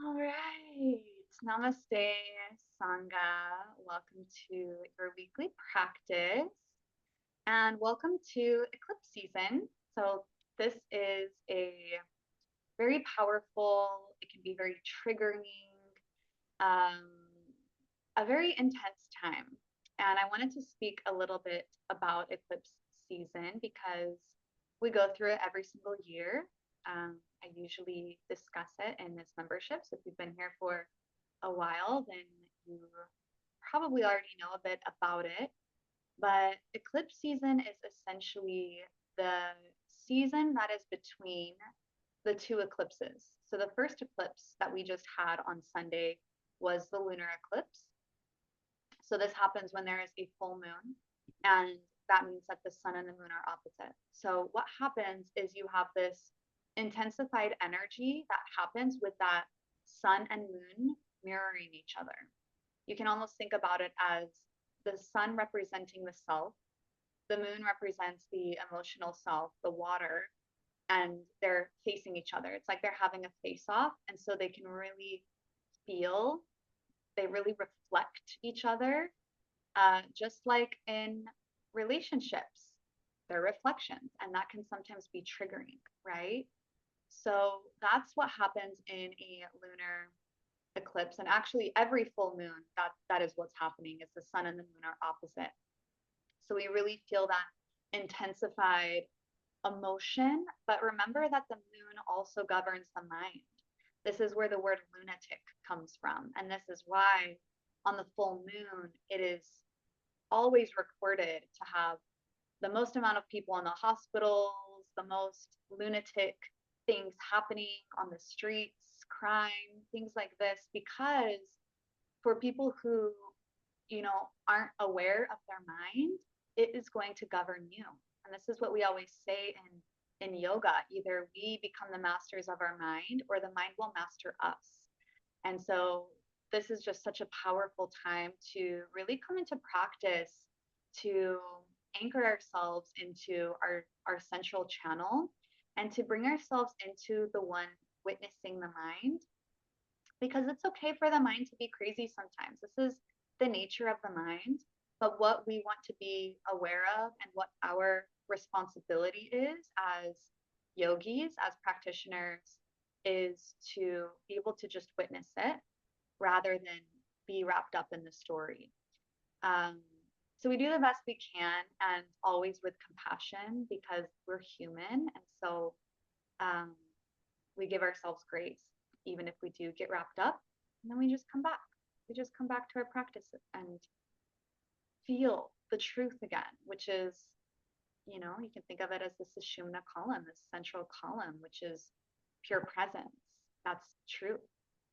All right. Namaste, Sangha. Welcome to your weekly practice and welcome to Eclipse season. So, this is a very powerful, it can be very triggering, um, a very intense time. And I wanted to speak a little bit about eclipse season because we go through it every single year. I usually discuss it in this membership. So if you've been here for a while, then you probably already know a bit about it. But eclipse season is essentially the season that is between the two eclipses. So the first eclipse that we just had on Sunday was the lunar eclipse. So this happens when there is a full moon, and that means that the sun and the moon are opposite. So what happens is you have this intensified energy that happens with that sun and moon mirroring each other. You can almost think about it as the sun representing the self, the moon represents the emotional self, the water, and they're facing each other. It's like they're having a face off, and so they can really feel, they really reflect each other, just like in relationships, they're reflections, and that can sometimes be triggering, right? So that's what happens in a lunar eclipse, and actually every full moon, that is what's happening, is the sun and the moon are opposite. So we really feel that intensified emotion, but remember that the moon also governs the mind. This is where the word lunatic comes from. And this is why on the full moon, it is always recorded to have the most amount of people in the hospitals, the most lunatic things happening on the streets, crime, things like this, because for people who, aren't aware of their mind, it is going to govern you. And this is what we always say in yoga, either we become the masters of our mind or the mind will master us. And so this is just such a powerful time to really come into practice, to anchor ourselves into our central channel, and to bring ourselves into the one witnessing the mind, because it's okay for the mind to be crazy sometimes. This is the nature of the mind. But what we want to be aware of and what our responsibility is as yogis, as practitioners, is to be able to just witness it rather than be wrapped up in the story. Um, so we do the best we can, and always with compassion, because we're human. And so um, we give ourselves grace, even if we do get wrapped up, and then we just come back. We just come back to our practice and feel the truth again, which is, you can think of it as the Sushumna column, this central column, which is pure presence. That's truth.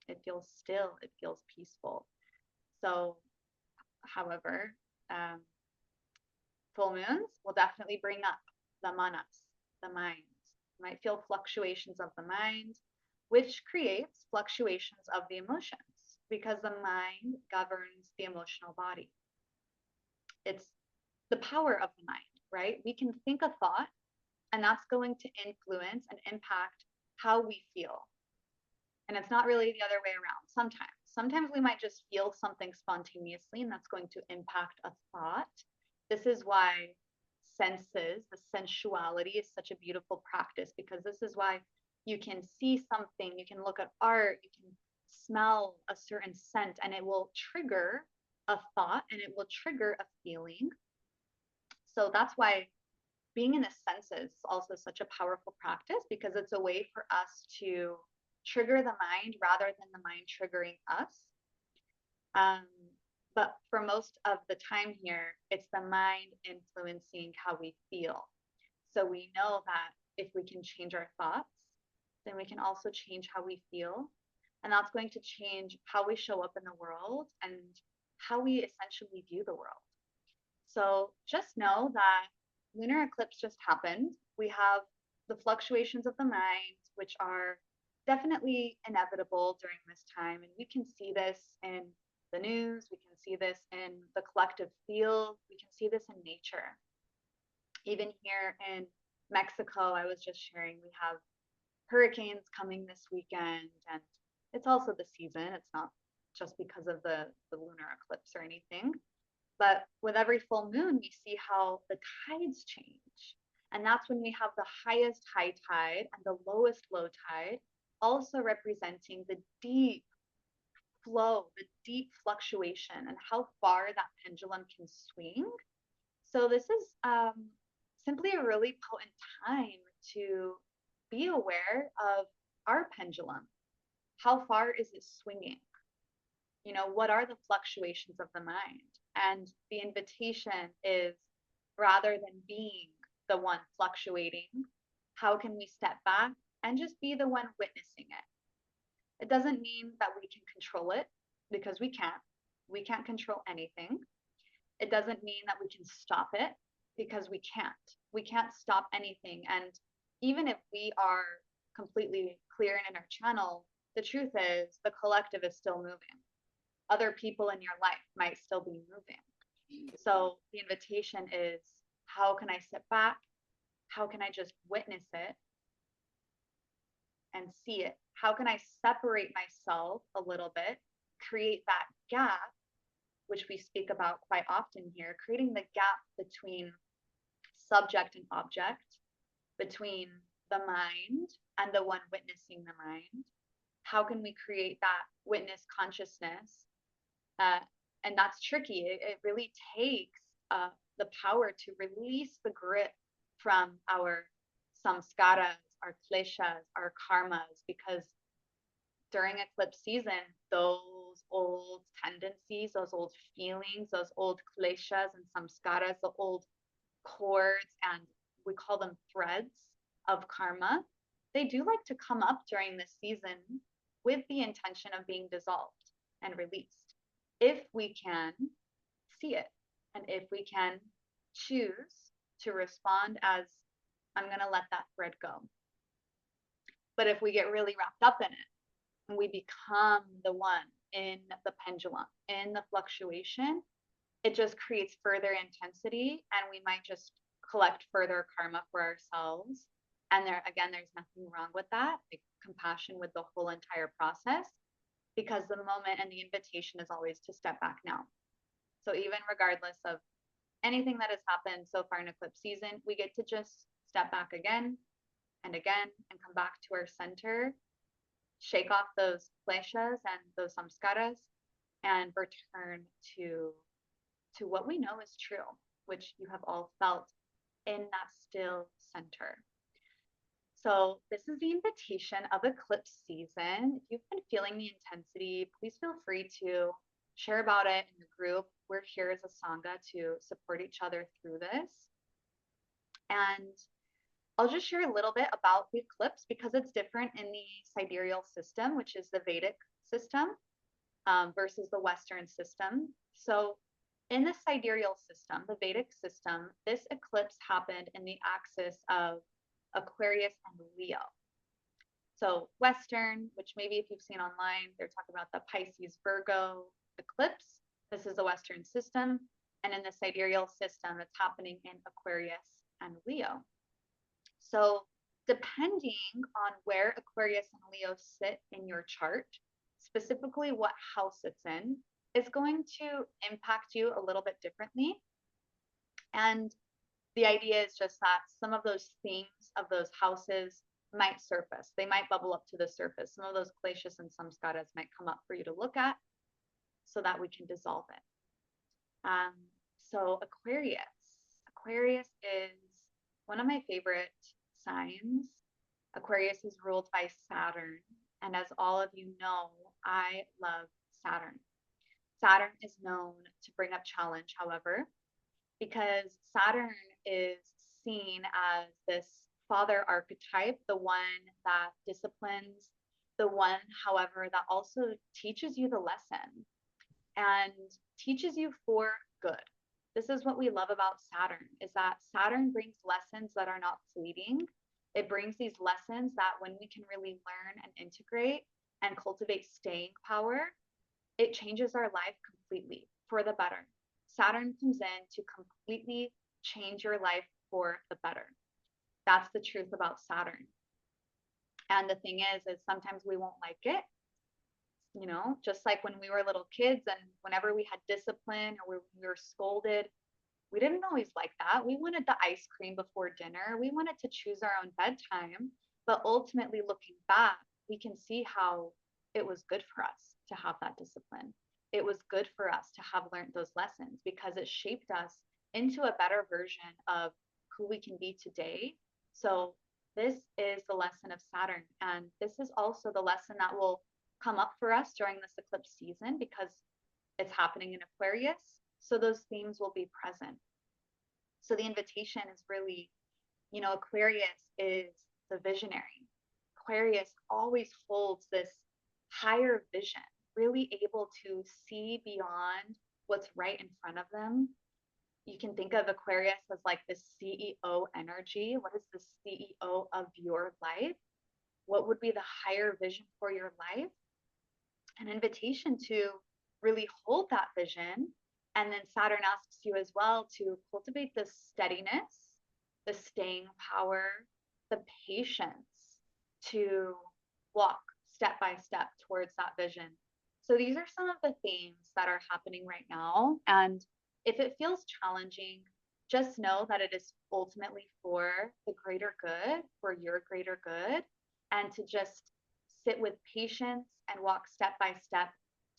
It feels still, it feels peaceful. So, however, um, full moons will definitely bring up the manas, the mind. You might feel fluctuations of the mind, which creates fluctuations of the emotions, because the mind governs the emotional body. It's the power of the mind, right? We can think a thought, and that's going to influence and impact how we feel. And it's not really the other way around sometimes. Sometimes we might just feel something spontaneously, and that's going to impact a thought. This is why senses, the sensuality, is such a beautiful practice, because this is why you can see something, you can look at art, you can smell a certain scent, and it will trigger a thought and it will trigger a feeling. So that's why being in the senses is also such a powerful practice, because it's a way for us to trigger the mind rather than the mind triggering us. Um, but for most of the time here, it's the mind influencing how we feel. So we know that if we can change our thoughts, then we can also change how we feel. And that's going to change how we show up in the world and how we essentially view the world. So just know that lunar eclipse just happened. We have the fluctuations of the mind, which are definitely inevitable during this time. And we can see this in the news, we can see this in the collective field, we can see this in nature. Even here in Mexico, I was just sharing, we have hurricanes coming this weekend, and It's also the season. It's not just because of the lunar eclipse or anything. But with every full moon, we see how the tides change. And that's when we have the highest high tide and the lowest low tide, also representing the deep flow, the deep fluctuation, and how far that pendulum can swing. So this is simply a really potent time to be aware of our pendulum. How far is it swinging? You know, what are the fluctuations of the mind? And the invitation is, rather than being the one fluctuating, how can we step back and just be the one witnessing it? It doesn't mean that we can control it, because we can't. We can't control anything. It doesn't mean that we can stop it, because we can't. We can't stop anything. And even if we are completely clear and in our channel, the truth is the collective is still moving. Other people in your life might still be moving. So the invitation is, how can I sit back? How can I just witness it and see it? How can I separate myself a little bit, create that gap, which we speak about quite often here, creating the gap between subject and object, between the mind and the one witnessing the mind? How can we create that witness consciousness? And that's tricky. It really takes the power to release the grip from our samskaras, our kleshas, our karmas, because during eclipse season, those old tendencies, those old feelings, those old kleshas and samskaras, the old cords, and we call them threads of karma, they do like to come up during this season with the intention of being dissolved and released, if we can see it, and if we can choose to respond as, I'm going to let that thread go. But if we get really wrapped up in it and we become the one in the pendulum, in the fluctuation, it just creates further intensity, and we might just collect further karma for ourselves. And there, again, there's nothing wrong with that. Like, compassion with the whole entire process, because the moment and the invitation is always to step back now. So even regardless of anything that has happened so far in eclipse season, we get to just step back again and again and come back to our center, shake off those kleshas and those samskaras, and return to what we know is true, which you have all felt in that still center. So this is the invitation of eclipse season. If you've been feeling the intensity, please feel free to share about it in the group. We're here as a Sangha to support each other through this. And I'll just share a little bit about the eclipse, because it's different in the sidereal system, which is the Vedic system, versus the Western system. So in the sidereal system, the Vedic system, this eclipse happened in the axis of Aquarius and Leo. So Western, which maybe if you've seen online, they're talking about the Pisces Virgo eclipse. This is the Western system. And in the sidereal system, it's happening in Aquarius and Leo. So depending on where Aquarius and Leo sit in your chart, specifically what house it's in, is going to impact you a little bit differently. And the idea is just that some of those themes of those houses might surface. They might bubble up to the surface. Some of those kleshas and samskaras might come up for you to look at, so that we can dissolve it. So Aquarius is one of my favorite signs. Aquarius is ruled by Saturn. And as all of you know, I love Saturn. Saturn is known to bring up challenge, however, because Saturn is seen as this father archetype, the one that disciplines, the one, however, that also teaches you the lesson and teaches you for good. This is what we love about Saturn, is that Saturn brings lessons that are not fleeting. It brings these lessons that when we can really learn and integrate and cultivate staying power, it changes our life completely for the better. Saturn comes in to completely change your life for the better. That's the truth about Saturn. And the thing is sometimes we won't like it. just like when we were little kids and whenever we had discipline or we were scolded, we didn't always like that. We wanted the ice cream before dinner. We wanted to choose our own bedtime. But ultimately, looking back, we can see how it was good for us to have that discipline. It was good for us to have learned those lessons because it shaped us into a better version of who we can be today. So, this is the lesson of Saturn. And this is also the lesson that will come up for us during this eclipse season because it's happening in Aquarius. So those themes will be present. So the invitation is really, Aquarius is the visionary. Aquarius always holds this higher vision, really able to see beyond what's right in front of them. You can think of Aquarius as like the CEO energy. What is the CEO of your life? What would be the higher vision for your life? An invitation to really hold that vision. And then Saturn asks you as well to cultivate the steadiness, the staying power, the patience to walk step by step towards that vision. So these are some of the themes that are happening right now. And if it feels challenging, just know that it is ultimately for the greater good, for your greater good, and to just sit with patience and walk step by step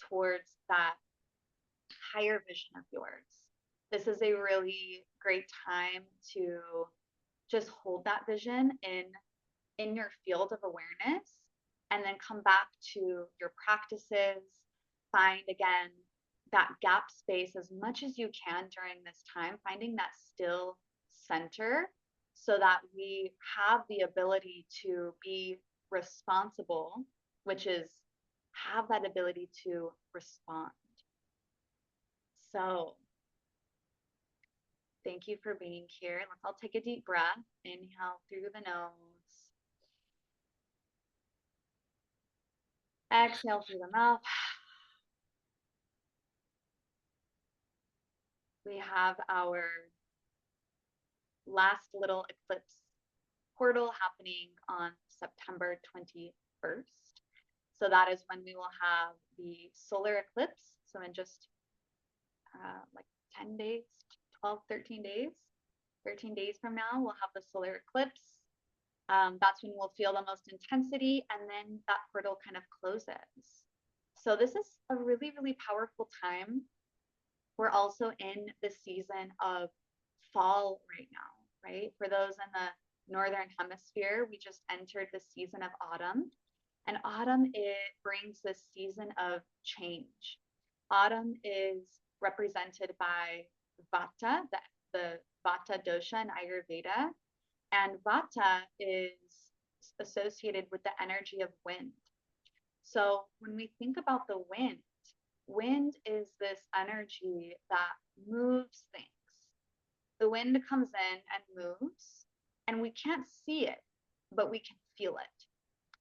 towards that higher vision of yours. This is a really great time to just hold that vision in your field of awareness and then come back to your practices, find again that gap space as much as you can during this time, finding that still center so that we have the ability to be responsible, which is have that ability to respond. So thank you for being here. Let's all take a deep breath. Inhale through the nose. Exhale through the mouth. We have our last little eclipse portal happening on September 21st. So that is when we will have the solar eclipse. So in just like 10 days, 12, 13 days, 13 days from now, we'll have the solar eclipse. That's when we'll feel the most intensity, and then that portal kind of closes. So this is a really, really powerful time. We're also in the season of fall right now, right? For those in the northern hemisphere, we just entered the season of autumn. And autumn, it brings this season of change. Autumn is represented by Vata, the Vata dosha in Ayurveda. And Vata is associated with the energy of wind. So when we think about the wind, wind is this energy that moves things. The wind comes in and moves, and we can't see it, but we can feel it.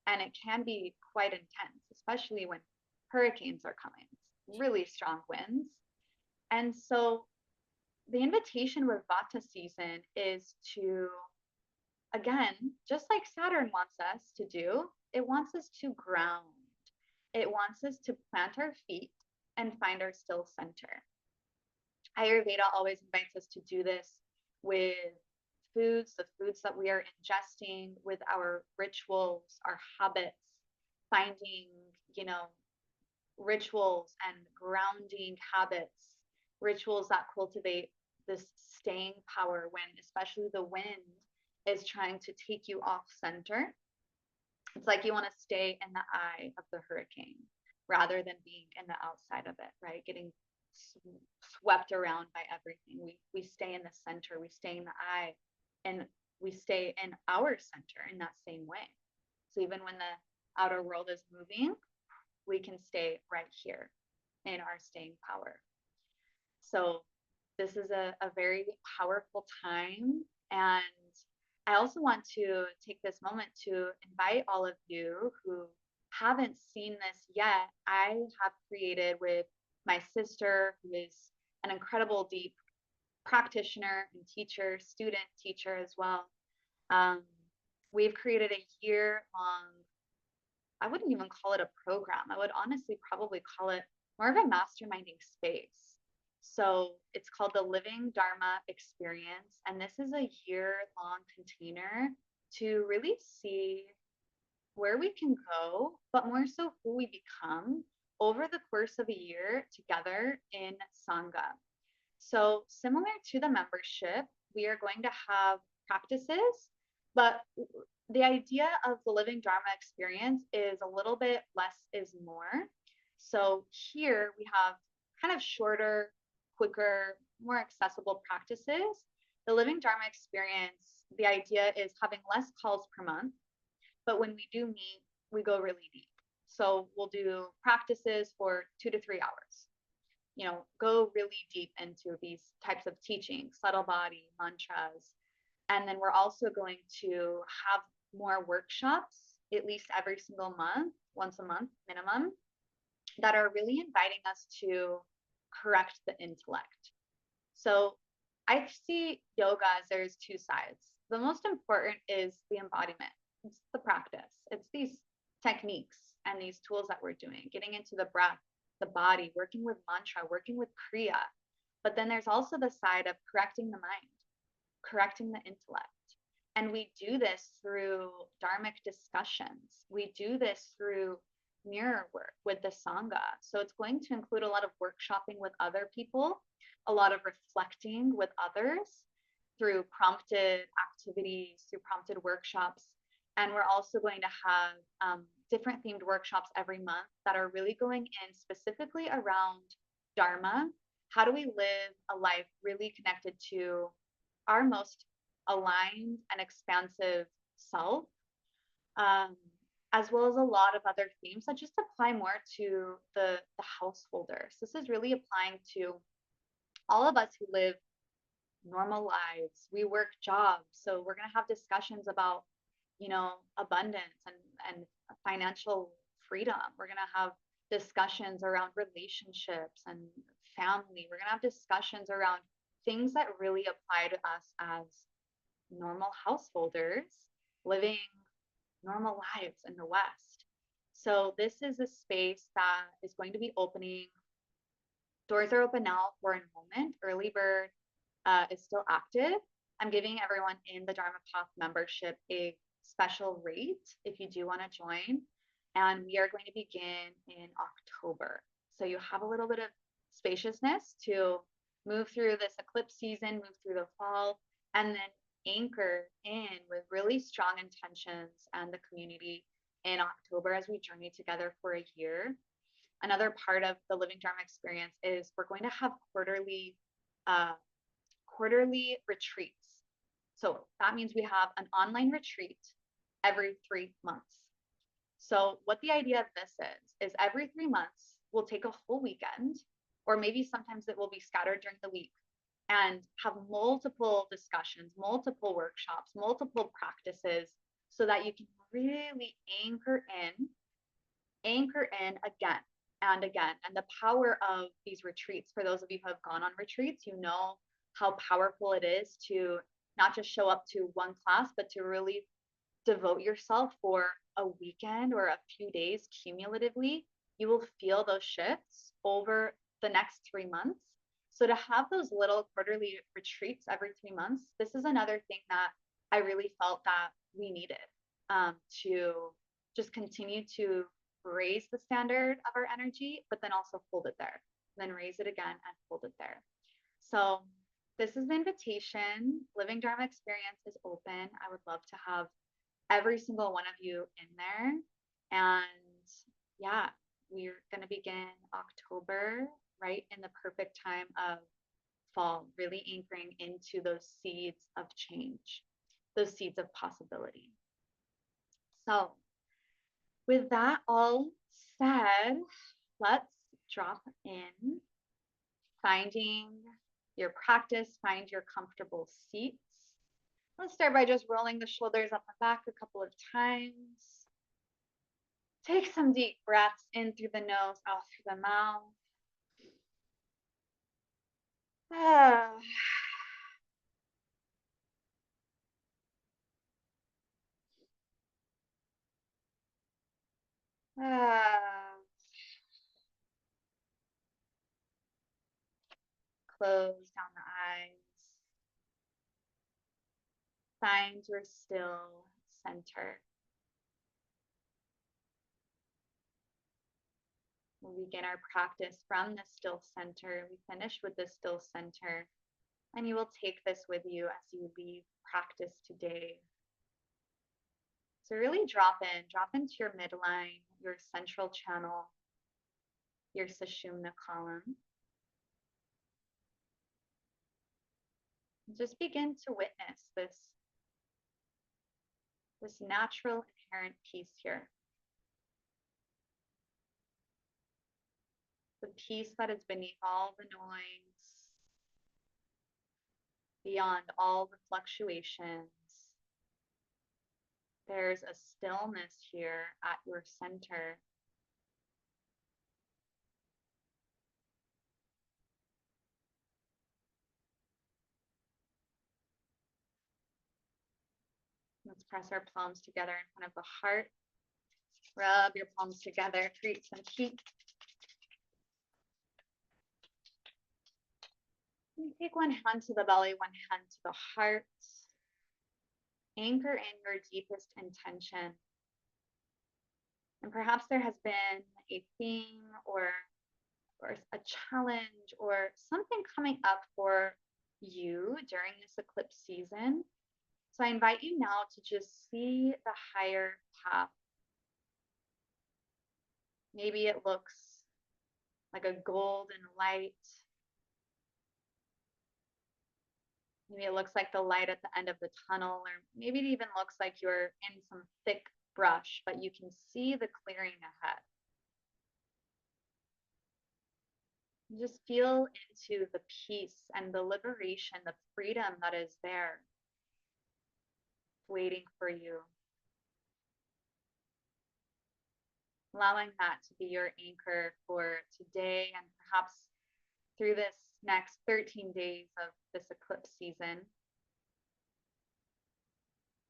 And it can be quite intense, especially when hurricanes are coming, really strong winds. And so the invitation with Vata season is to, again, just like Saturn wants us to do, it wants us to ground. It wants us to plant our feet and find our still center. Ayurveda always invites us to do this with foods, the foods that we are ingesting, with our rituals, our habits, finding, rituals and grounding habits, rituals that cultivate this staying power when especially the wind is trying to take you off center. It's like you want to stay in the eye of the hurricane rather than being in the outside of it, right? Getting swept around by everything. We stay in the center, we stay in the eye, and we stay in our center in that same way. So even when the outer world is moving, we can stay right here in our staying power. So this is a very powerful time. And I also want to take this moment to invite all of you who haven't seen this yet. I have created with my sister, who is an incredible deep practitioner and teacher, student teacher as well. We've created a year-long, I wouldn't even call it a program. I would honestly probably call it more of a masterminding space. So it's called the Living Dharma Experience. And this is a year-long container to really see where we can go, but more so who we become over the course of a year together in Sangha. So, similar to the membership, we are going to have practices, but the idea of the Living Dharma experience is a little bit less is more. So, here we have kind of shorter, quicker, more accessible practices. The Living Dharma experience, the idea is having less calls per month, but when we do meet, we go really deep. So, we'll do practices for 2 to 3 hours, go really deep into these types of teachings, subtle body, mantras. And then we're also going to have more workshops, at least every single month, once a month minimum, that are really inviting us to correct the intellect. So I see yoga as there's two sides. The most important is the embodiment, it's the practice, it's these techniques and these tools that we're doing, getting into the breath, the body, working with mantra, working with kriya. But then there's also the side of correcting the mind, correcting the intellect. And we do this through dharmic discussions. We do this through mirror work with the Sangha. So it's going to include a lot of workshopping with other people, a lot of reflecting with others through prompted activities, through prompted workshops. And we're also going to have different themed workshops every month that are really going in specifically around Dharma. How do we live a life really connected to our most aligned and expansive self, as well as a lot of other themes that just apply more to the householder. So this is really applying to all of us who live normal lives. We work jobs. So we're going to have discussions about, abundance and financial freedom. We're going to have discussions around relationships and family. We're going to have discussions around things that really apply to us as normal householders living normal lives in the West. So this is a space that is going to be opening. Doors are open now for enrollment. Early bird is still active. I'm giving everyone in the Dharma Path membership a special rate if you do want to join. And we are going to begin in October. So you have a little bit of spaciousness to move through this eclipse season, move through the fall, and then anchor in with really strong intentions and the community in October as we journey together for a year. Another part of the Living Dharma experience is we're going to have quarterly retreats. So that means we have an online retreat every 3 months. So what the idea of this is every 3 months, we'll take a full weekend, or maybe sometimes it will be scattered during the week, and have multiple discussions, multiple workshops, multiple practices, so that you can really anchor in again and again. And the power of these retreats, for those of you who have gone on retreats, you know how powerful it is to not just show up to one class, but to really devote yourself for a weekend or a few days cumulatively. You will feel those shifts over the next 3 months. So to have those little quarterly retreats every 3 months, this is another thing that I really felt that we needed to just continue to raise the standard of our energy, but then also hold it there, then raise it again and hold it there. So this is the invitation. Living Dharma Experience is open. I would love to have every single one of you in there. And yeah, we're going to begin October, right in the perfect time of fall, really anchoring into those seeds of change, those seeds of possibility. So with that all said, let's drop in, finding your practice, find your comfortable seats. Let's start by just rolling the shoulders up and back a couple of times. Take some deep breaths in through the nose, out through the mouth. close down the eyes. Find your still center. We'll begin our practice from the still center. We finish with the still center, and you will take this with you as you leave practice today. So really drop into your midline, your central channel, your Sushumna column. Just begin to witness this natural inherent peace here. The peace that is beneath all the noise, beyond all the fluctuations. There's a stillness here at your center. Let's press our palms together in front of the heart. Rub your palms together, create some heat. And take one hand to the belly, one hand to the heart. Anchor in your deepest intention. And perhaps there has been a theme or a challenge or something coming up for you during this eclipse season. So I invite you now to just see the higher path. Maybe it looks like a golden light. Maybe it looks like the light at the end of the tunnel, or maybe it even looks like you're in some thick brush, but you can see the clearing ahead. Just feel into the peace and the liberation, the freedom that is there, waiting for you. Allowing that to be your anchor for today and perhaps through this next 13 days of this eclipse season.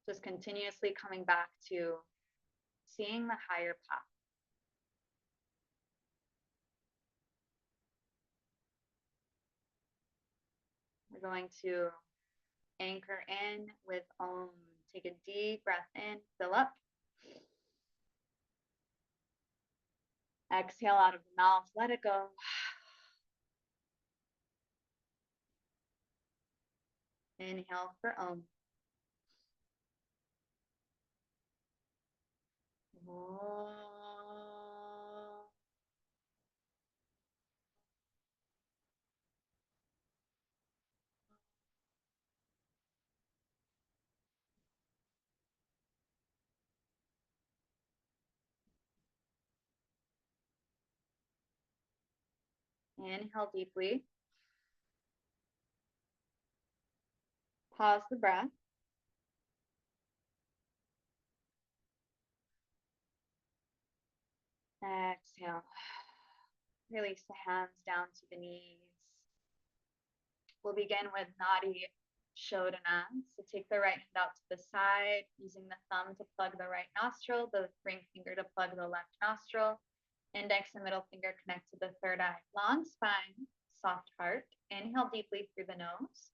Just continuously coming back to seeing the higher path. We're going to anchor in with Om. Take a deep breath in, fill up. Exhale out of the mouth, let it go. Inhale for Om. Inhale deeply. Pause the breath. Exhale. Release the hands down to the knees. We'll begin with Nadi Shodhana. So take the right hand out to the side, using the thumb to plug the right nostril, the ring finger to plug the left nostril. Index and middle finger connect to the third eye. Long spine, soft heart. Inhale deeply through the nose.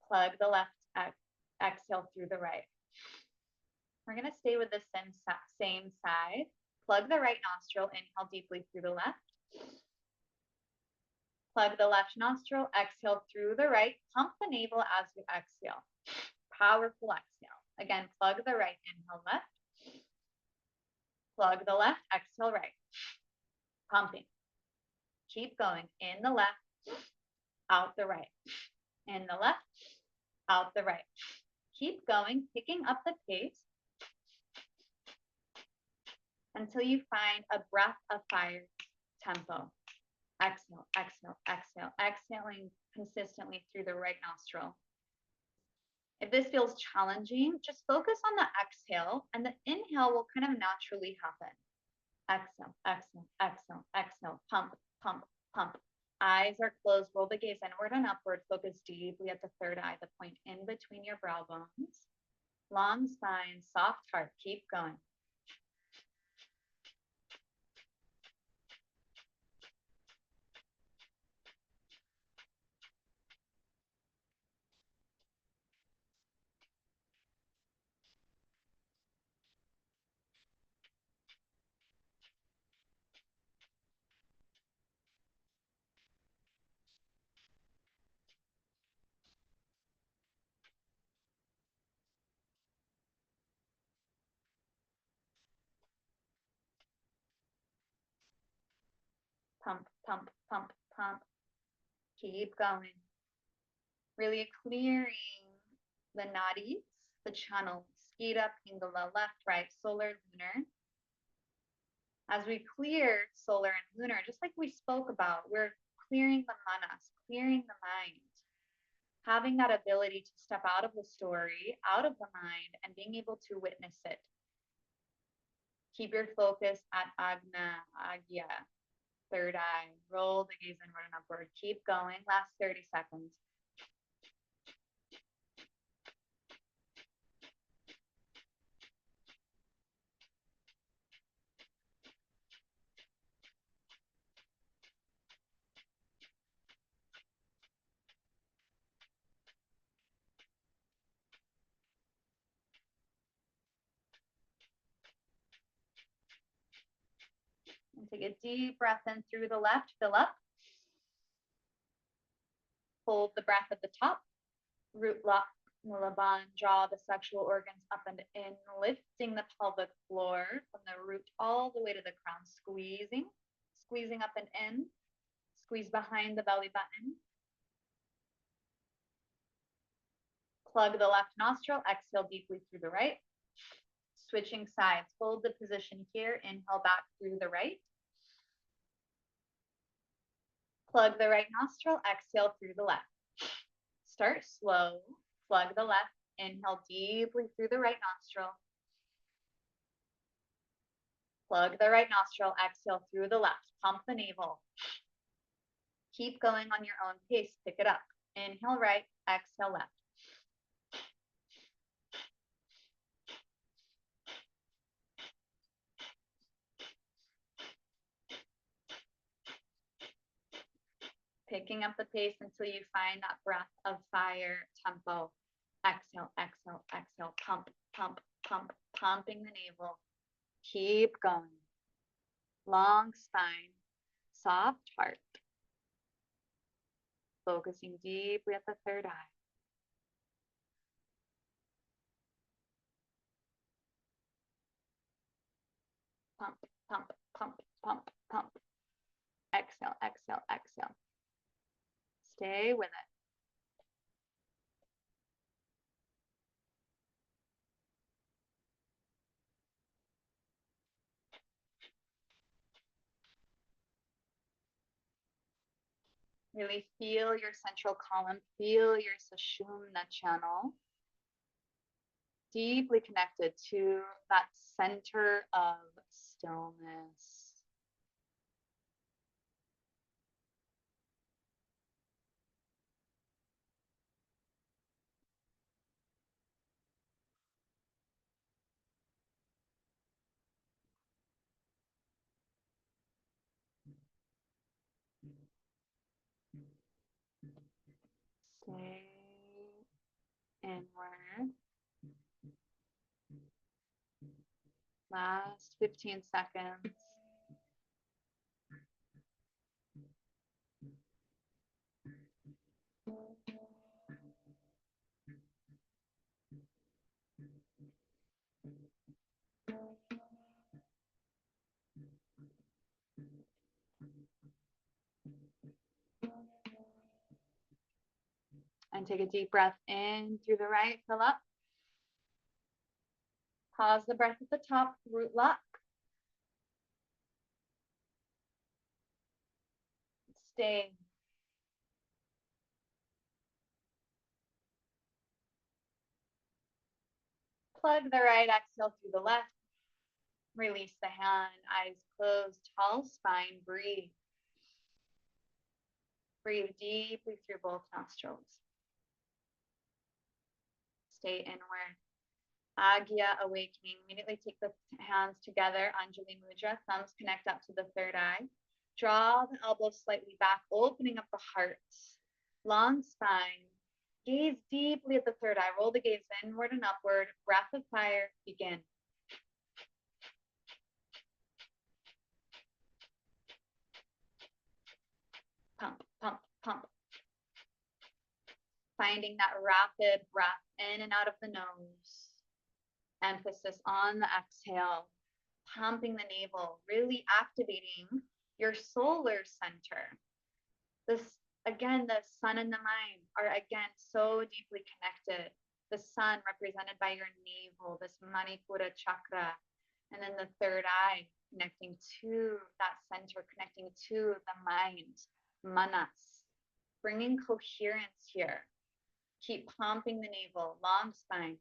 Plug the left, exhale through the right. We're going to stay with the same side. Plug the right nostril, inhale deeply through the left. Plug the left nostril, exhale through the right. Pump the navel as you exhale. Powerful exhale. Again, plug the right, inhale left. Plug the left, exhale right. Pumping. Keep going. In the left, out the right. In the left, out the right. Keep going, picking up the pace until you find a breath of fire tempo. Exhale, exhale, exhale, exhaling consistently through the right nostril. If this feels challenging, just focus on the exhale and the inhale will kind of naturally happen. Exhale, exhale, exhale, exhale, pump, pump, pump. Eyes are closed, roll the gaze inward and upward, focus deeply at the third eye, the point in between your brow bones. Long spine, soft heart, keep going. pump, pump, pump, pump. Keep going. Really clearing the nadis, the channels, Skira, Pingala, left, right, solar, lunar. As we clear solar and lunar, just like we spoke about, we're clearing the manas, clearing the mind, having that ability to step out of the story, out of the mind, and being able to witness it. Keep your focus at Agna, Agya, third eye. Roll the gaze inward and upward. Keep going. Last 30 seconds. And take a deep breath in through the left. Fill up. Hold the breath at the top. Root lock, Laban, draw the sexual organs up and in, lifting the pelvic floor from the root all the way to the crown, squeezing up and in, squeeze behind the belly button. Plug the left nostril, exhale deeply through the right. Switching sides, hold the position here, inhale back through the right. Plug the right nostril, exhale through the left. Start slow, plug the left, inhale deeply through the right nostril. Plug the right nostril, exhale through the left. Pump the navel. Keep going on your own pace. Pick it up. Inhale right, exhale left. Picking up the pace until you find that breath of fire tempo. Exhale, exhale, exhale. Pump, pump, pump, pumping the navel. Keep going. Long spine, soft heart. Focusing deeply at the third eye. Pump, pump, pump, pump, pump. Exhale, exhale, exhale. Stay with it. Really feel your central column, feel your Sushumna channel. Deeply connected to that center of stillness. Stay inward. Last 15 seconds. And take a deep breath in through the right, fill up. Pause the breath at the top, root lock. Stay. Plug the right, exhale through the left. Release the hand, eyes closed, tall spine, breathe. Breathe deeply through both nostrils. Stay inward. Agya, awakening. Immediately take the hands together, Anjali Mudra. Thumbs connect up to the third eye. Draw the elbows slightly back, opening up the heart. Long spine. Gaze deeply at the third eye. Roll the gaze inward and upward. Breath of fire. Begin. Pump, pump, pump. Finding that rapid breath in and out of the nose. Emphasis on the exhale. Pumping the navel, really activating your solar center. This, again, the sun and the mind are again so deeply connected. The sun represented by your navel, this Manipura chakra, and then the third eye connecting to that center, connecting to the mind, manas, bringing coherence here. Keep pumping the navel, long spine.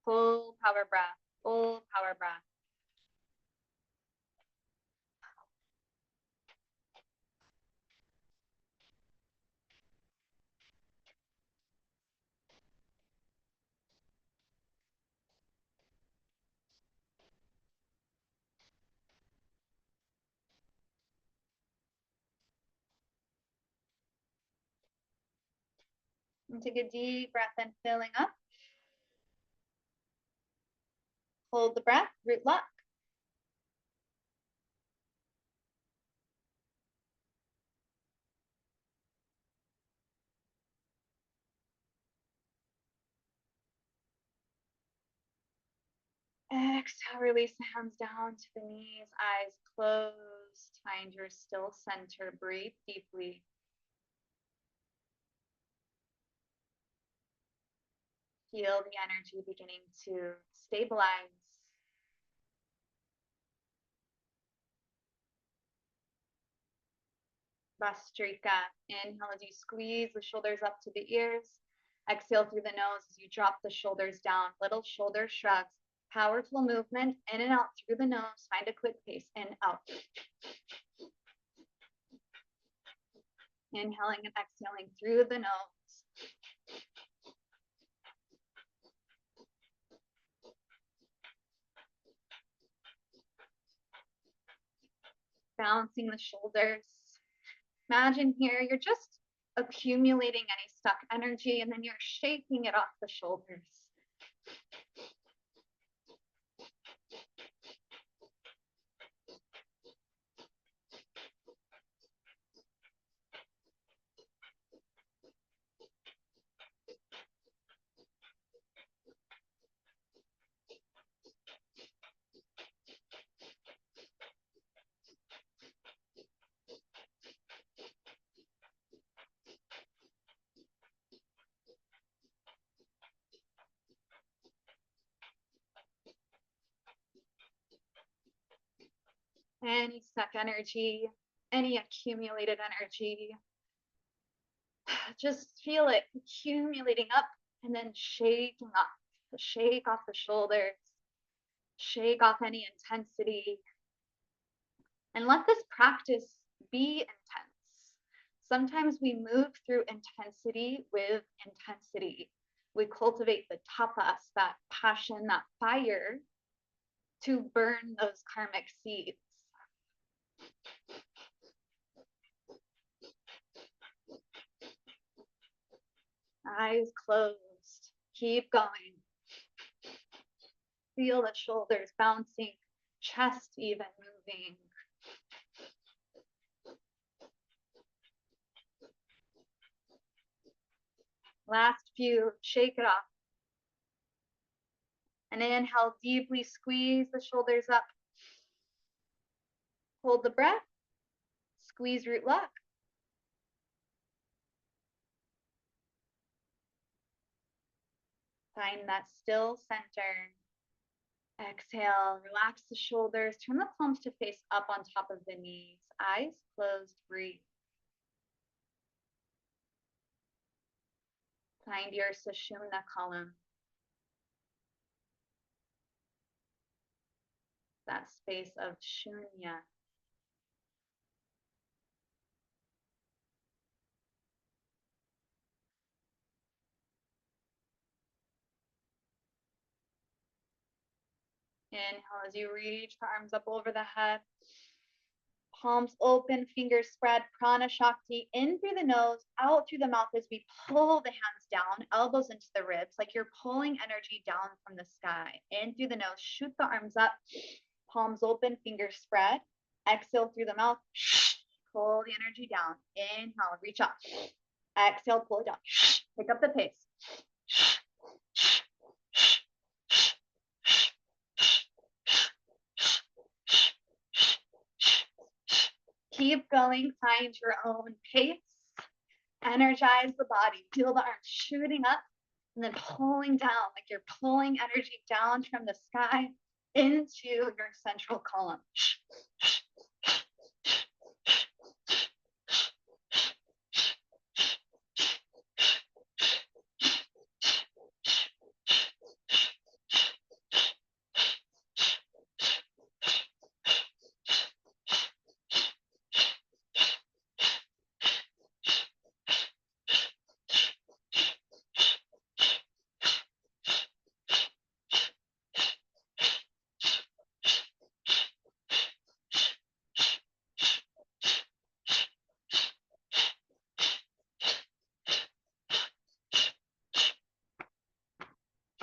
Full power breath, full power breath. And take a deep breath in, filling up. Hold the breath, root lock. Exhale, release the hands down to the knees, eyes closed. Find your still center. Breathe deeply. Feel the energy beginning to stabilize. Vastrika. Inhale as you squeeze the shoulders up to the ears. Exhale through the nose as you drop the shoulders down. Little shoulder shrugs. Powerful movement in and out through the nose. Find a quick pace. In, out. Inhaling and exhaling through the nose. Balancing the shoulders. Imagine here you're just accumulating any stuck energy and then you're shaking it off the shoulders. Any stuck energy, any accumulated energy, just feel it accumulating up and then shaking off. Shake off the shoulders, shake off any intensity, and let this practice be intense. Sometimes we move through intensity with intensity. We cultivate the tapas, that passion, that fire, to burn those karmic seeds. Eyes closed. Keep going. Feel the shoulders bouncing, chest even moving. Last few, shake it off. And inhale, deeply squeeze the shoulders up. Hold the breath. Squeeze root lock. Find that still center. Exhale, relax the shoulders. Turn the palms to face up on top of the knees. Eyes closed, breathe. Find your Sushumna column. that space of shunya. Inhale as you reach the arms up over the head. Palms open, fingers spread, prana shakti in through the nose, out through the mouth as we pull the hands down, elbows into the ribs, like you're pulling energy down from the sky. In through the nose, shoot the arms up, palms open, fingers spread. Exhale through the mouth, pull the energy down. Inhale, reach up. Exhale, pull it down. Pick up the pace. Keep going, find your own pace. Energize the body. Feel the arms shooting up and then pulling down, like you're pulling energy down from the sky into your central column.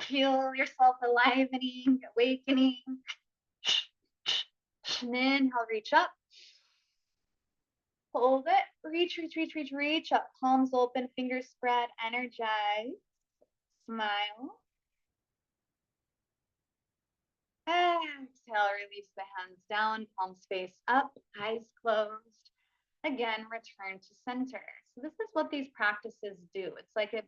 Feel yourself alivening, awakening. And inhale, reach up. Hold it. Reach up. Palms open, fingers spread. Energize. Smile. Exhale, release the hands down, palms face up, eyes closed. Again, return to center. So this is what these practices do. It's like it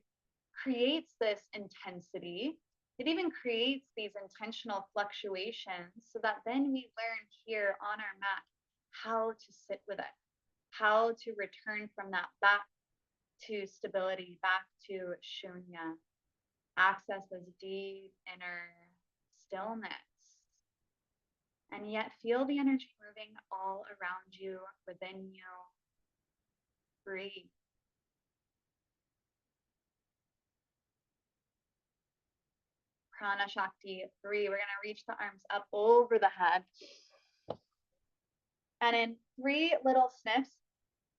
creates this intensity. It even creates these intentional fluctuations so that then we learn here on our mat how to sit with it, how to return from that back to stability, back to shunya, access this deep inner stillness. And yet feel the energy moving all around you, within you. Breathe. Prana Shakti 3. We're going to reach the arms up over the head. And in 3 little sniffs,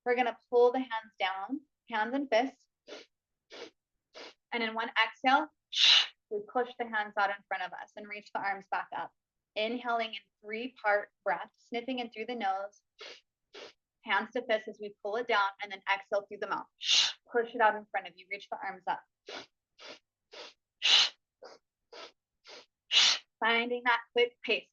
we're going to pull the hands down, hands and fists. And in 1 exhale, we push the hands out in front of us and reach the arms back up. Inhaling in 3-part breath, sniffing in through the nose, hands to fists as we pull it down, and then exhale through the mouth. Push it out in front of you, reach the arms up. Finding that quick pace.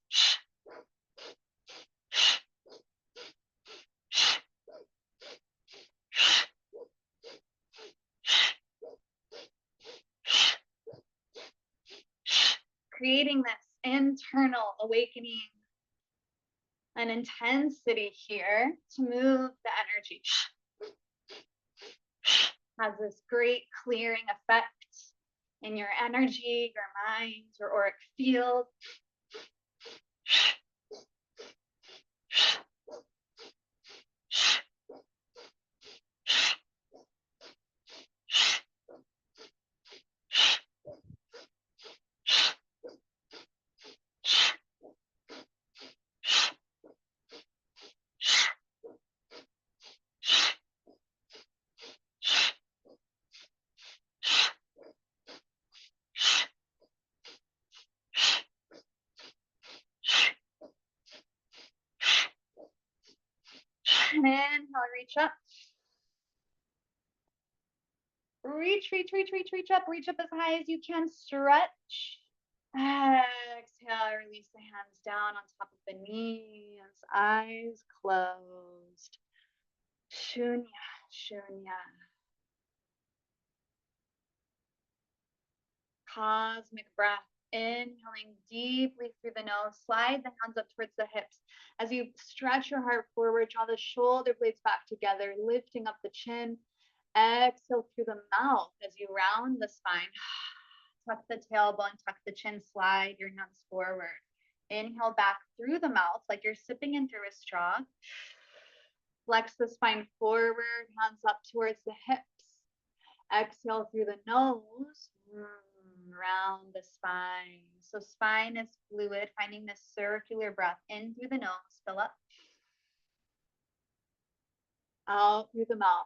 Creating this internal awakening, an intensity here to move the energy. Has this great clearing effect in your energy, your mind, your auric field. And inhale, reach up. Reach up. Reach up as high as you can. Stretch. Exhale, release the hands down on top of the knees. Eyes closed. Shunya, shunya. Cosmic breath. Inhaling deeply through the nose. Slide the hands up towards the hips. As you stretch your heart forward, draw the shoulder blades back together, lifting up the chin. Exhale through the mouth as you round the spine. Tuck the tailbone, tuck the chin, slide your nuts forward. Inhale back through the mouth like you're sipping in through a straw. Flex the spine forward, hands up towards the hips. Exhale through the nose, round the spine. So spine is fluid, finding this circular breath in through the nose, fill up. Out through the mouth.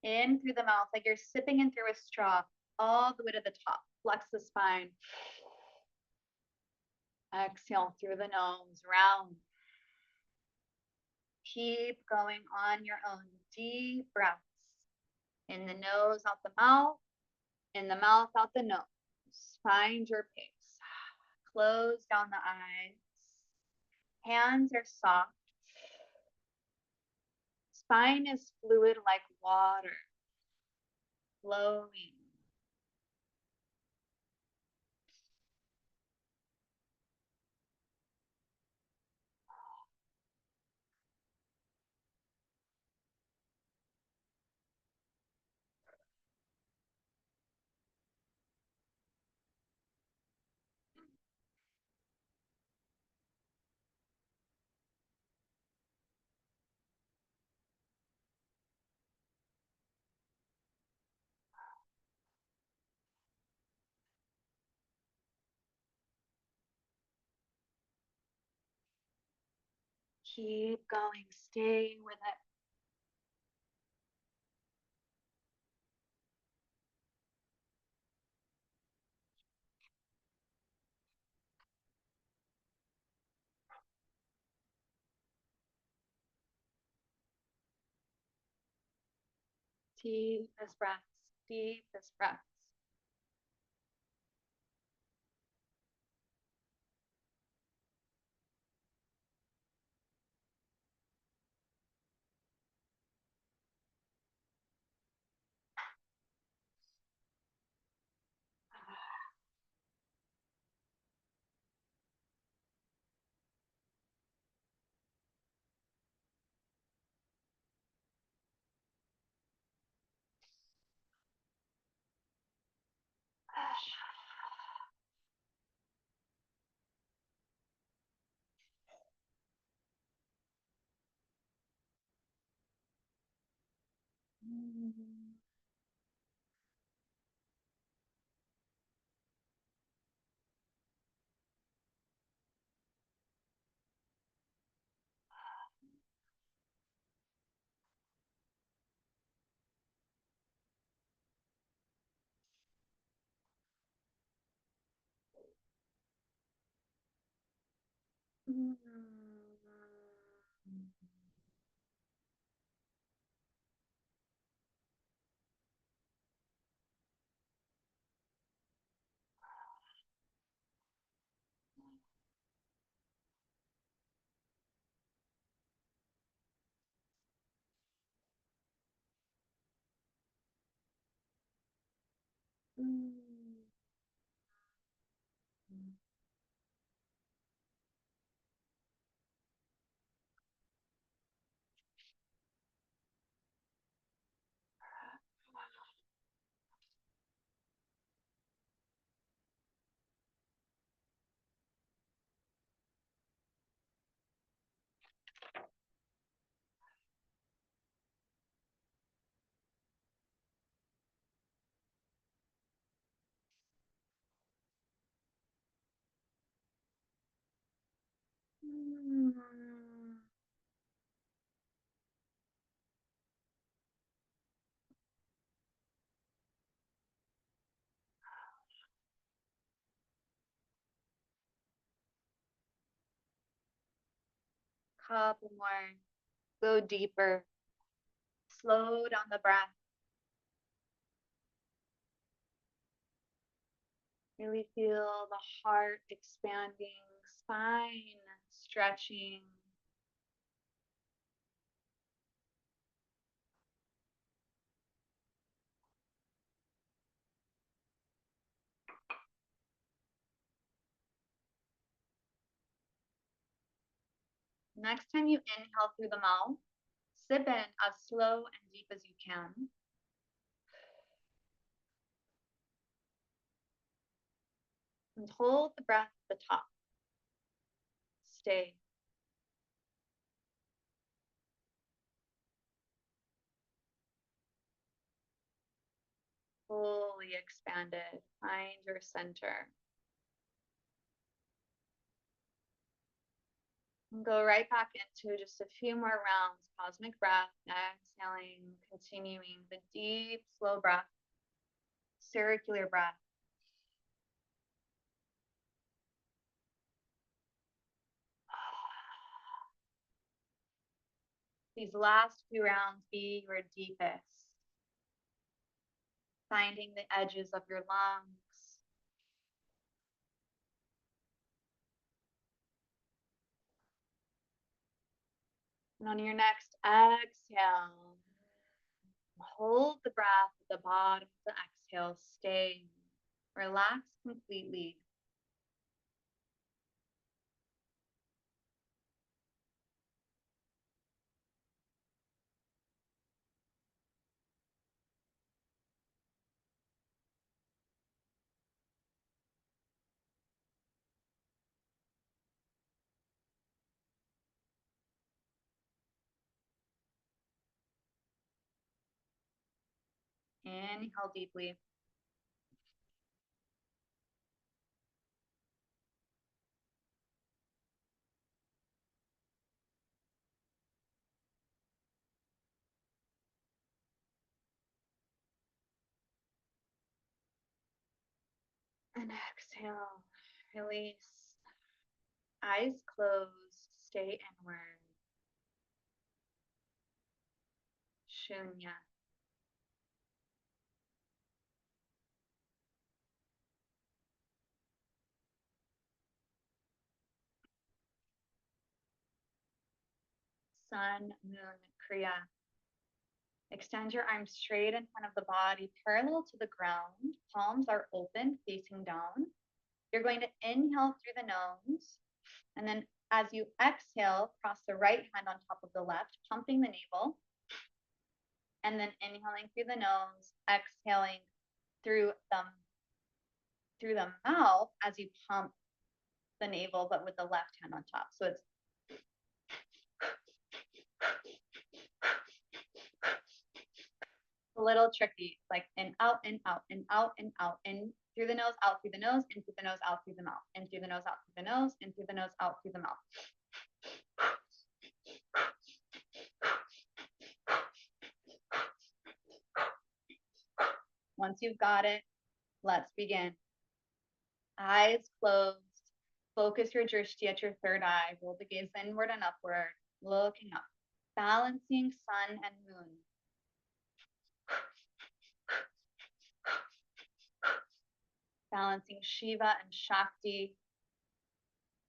In through the mouth like you're sipping in through a straw, all the way to the top. Flex the spine. Exhale through the nose, round. Keep going on your own. Deep breaths. In the nose, out the mouth. In the mouth, out the nose. Find your pace. Close down the eyes. Hands are soft. Spine is fluid like water, flowing. Keep going. Stay with it. Deepest breaths. Deepest breaths. Couple more. Go deeper. Slow down the breath. Really feel the heart expanding, spine stretching. Next time you inhale through the mouth, sip in as slow and deep as you can. And hold the breath at the top. Stay. Fully expanded. Find your center. And go right back into just a few more rounds. Cosmic breath, exhaling, continuing the deep, slow breath, circular breath. These last few rounds be your deepest. Finding the edges of your lungs. And on your next exhale, hold the breath at the bottom of the exhale. Stay. Relax completely. Inhale deeply. And exhale. Release. Eyes closed. Stay inward. Shunya. Sun, moon, kriya. Extend your arms straight in front of the body, parallel to the ground. Palms are open, facing down. You're going to inhale through the nose. And then as you exhale, cross the right hand on top of the left, pumping the navel. And then inhaling through the nose, exhaling through the mouth as you pump the navel, but with the left hand on top. So it's a little tricky, like in, out, in, out, in, out, in, out, in through the nose, out through the nose, in through the nose, out through the mouth, in through the nose, out through the nose, in through the nose, out through the mouth. Once you've got it, let's begin. Eyes closed. Focus your drishti at your third eye. Roll the gaze inward and upward, looking up. Balancing sun and moon. Balancing Shiva and Shakti.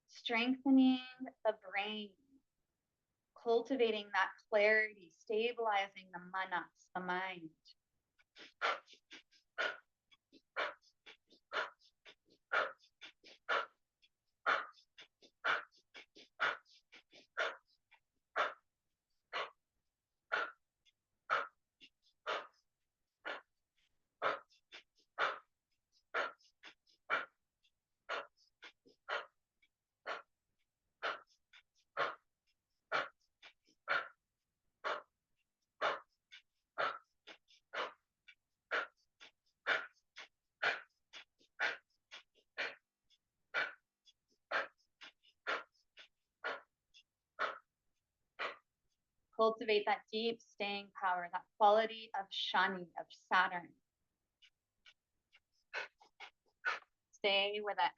Strengthening the brain. Cultivating that clarity, stabilizing the manas, the mind. Cultivate that deep staying power, that quality of Shani, of Saturn. Stay with it.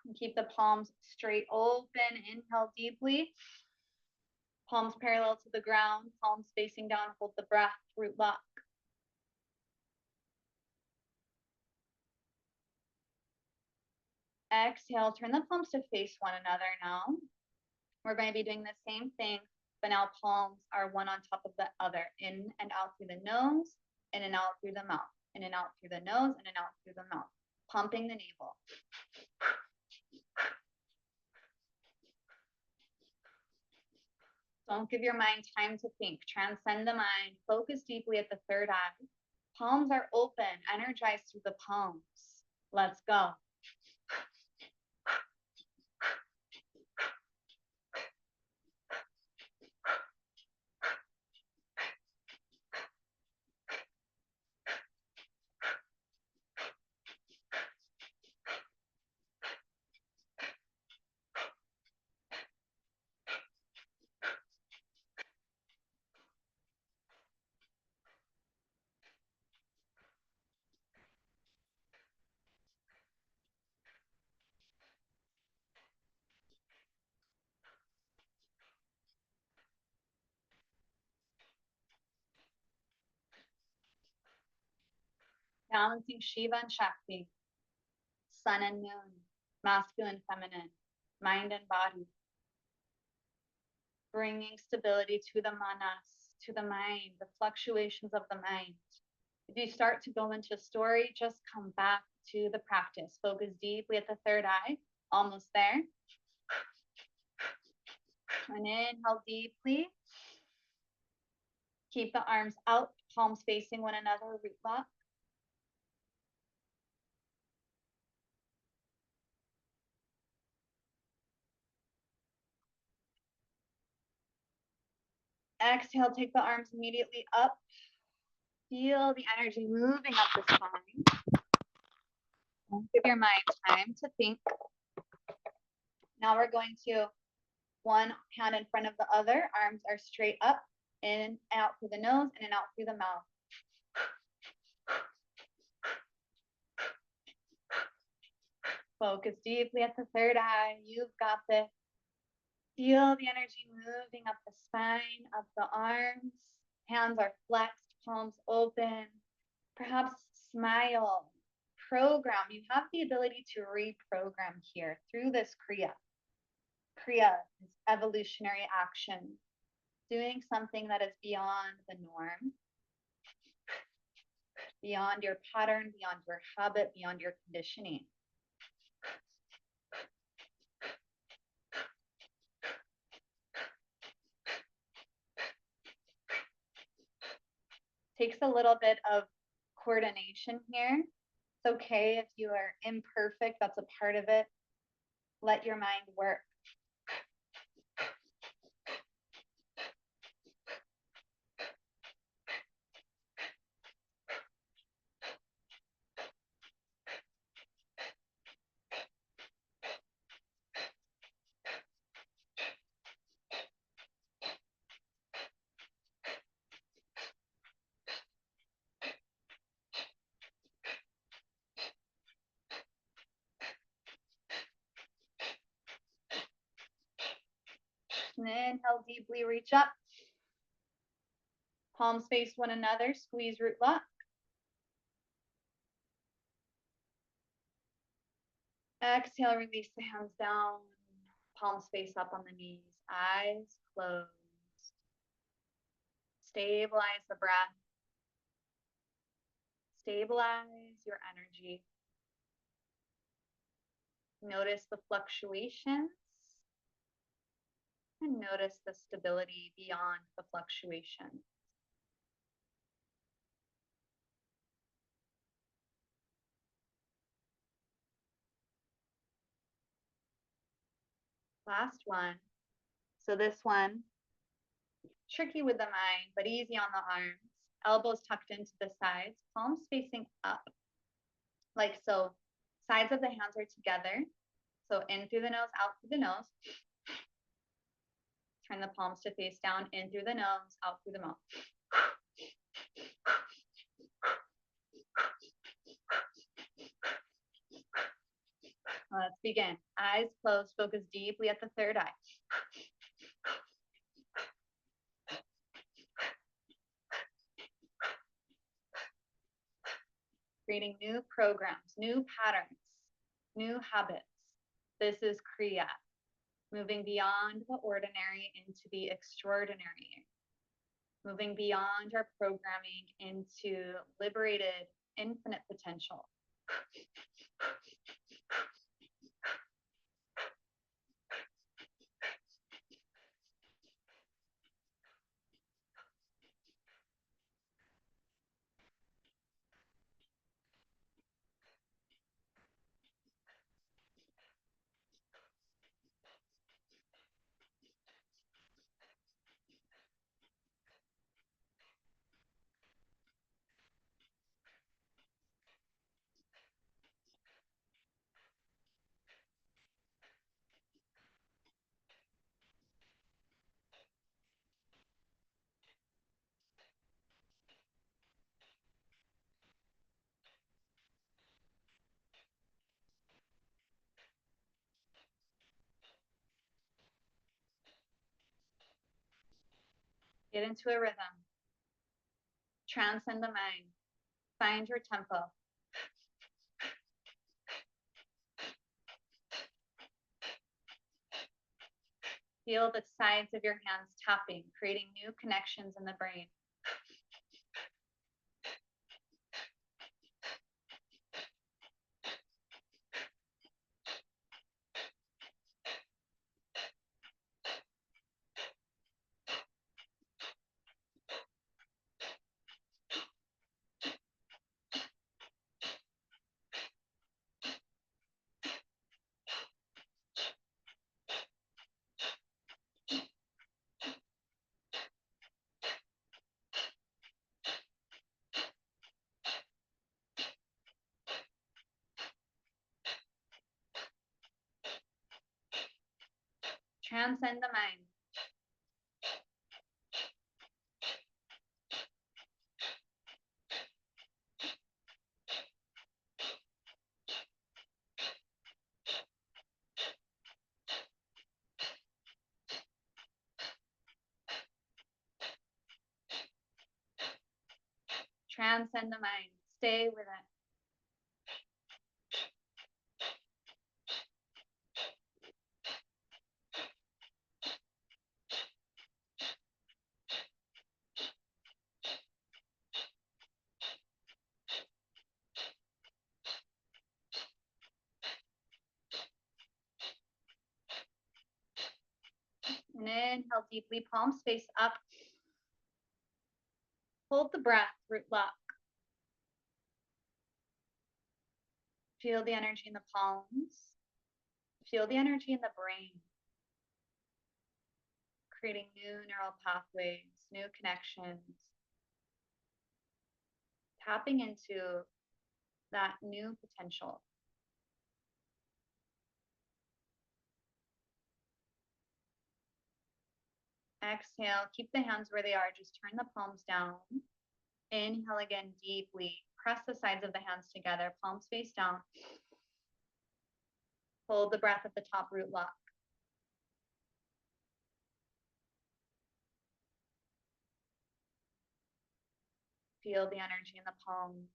And keep the palms straight open. Inhale deeply. Palms parallel to the ground, palms facing down. Hold the breath, root lock. Exhale, turn the palms to face one another now. We're going to be doing the same thing, but now palms are one on top of the other. In and out through the nose, in and out through the mouth. In and out through the nose, in and out through the mouth. Pumping the navel. Don't give your mind time to think. Transcend the mind. Focus deeply at the third eye. Palms are open. Energize through the palms. Let's go. Balancing Shiva and Shakti, sun and moon, masculine, feminine, mind and body. Bringing stability to the manas, to the mind, the fluctuations of the mind. If you start to go into a story, just come back to the practice. Focus deeply at the third eye. Almost there. And inhale deeply. Keep the arms out, palms facing one another, root lock. Exhale, take the arms immediately up. Feel the energy moving up the spine. Give your mind time to think. Now we're going to one hand in front of the other. Arms are straight up, in and out through the nose, in and out through the mouth. Focus deeply at the third eye. You've got this. Feel the energy moving up the spine, up the arms. Hands are flexed, palms open. Perhaps smile. Program. You have the ability to reprogram here through this Kriya. Kriya is evolutionary action. Doing something that is beyond the norm, beyond your pattern, beyond your habit, beyond your conditioning. Takes a little bit of coordination here. It's okay if you are imperfect, that's a part of it. Let your mind work. And inhale deeply, reach up. Palms face one another, squeeze root lock. Exhale, release the hands down. Palms face up on the knees, eyes closed. Stabilize the breath. Stabilize your energy. Notice the fluctuations and notice the stability beyond the fluctuation. Last one. So this one, tricky with the mind, but easy on the arms. Elbows tucked into the sides, palms facing up. Like so, sides of the hands are together. So in through the nose, out through the nose. Turn the palms to face down, in through the nose, out through the mouth. Let's begin. Eyes closed, focus deeply at the third eye. Creating new programs, new patterns, new habits. This is Kriya, moving beyond the ordinary into the extraordinary, moving beyond our programming into liberated, infinite potential. Get into a rhythm. Transcend the mind. Find your tempo. Feel the sides of your hands tapping, creating new connections in the brain. Transcend the mind. Transcend the mind. Stay with it. And inhale deeply, palms face up. Hold the breath, root lock. Feel the energy in the palms. Feel the energy in the brain. Creating new neural pathways, new connections. Tapping into that new potential. Exhale, keep the hands where they are. Just turn the palms down. Inhale again deeply. Press the sides of the hands together, palms face down. Hold the breath at the top, root lock. Feel the energy in the palms.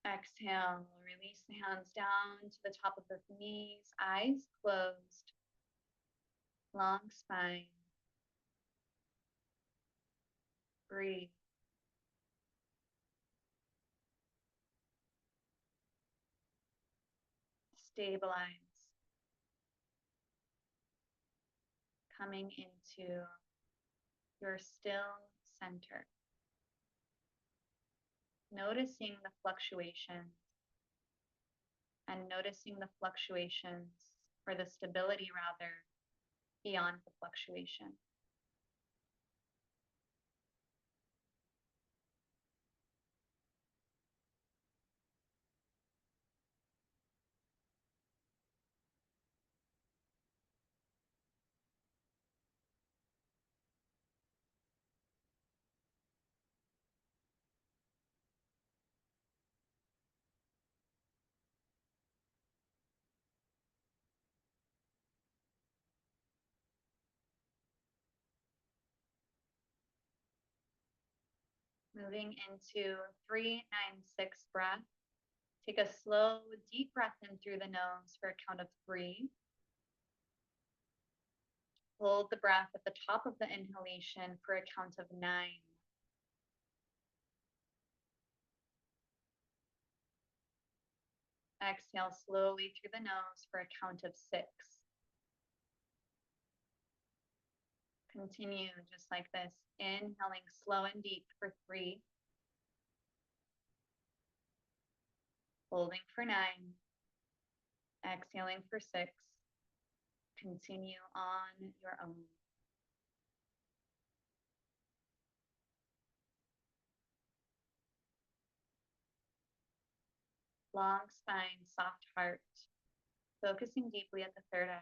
Exhale, release the hands down to the top of the knees, eyes closed, long spine. Breathe. Stabilize. Coming into your still center. Noticing the fluctuations and noticing the fluctuations, or the stability rather, beyond the fluctuation. Moving into 3-9-6 breath. Take a slow, deep breath in through the nose for a count of 3. Hold the breath at the top of the inhalation for a count of 9. Exhale slowly through the nose for a count of 6. Continue just like this, inhaling slow and deep for 3. Holding for 9. Exhaling for 6. Continue on your own. Long spine, soft heart. Focusing deeply at the third eye.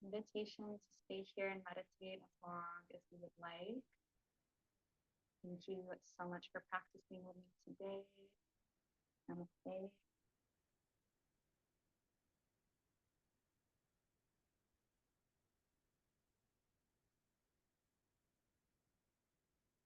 invitation to stay here and meditate as long as you would like. Thank you so much for practicing with me today. Namaste.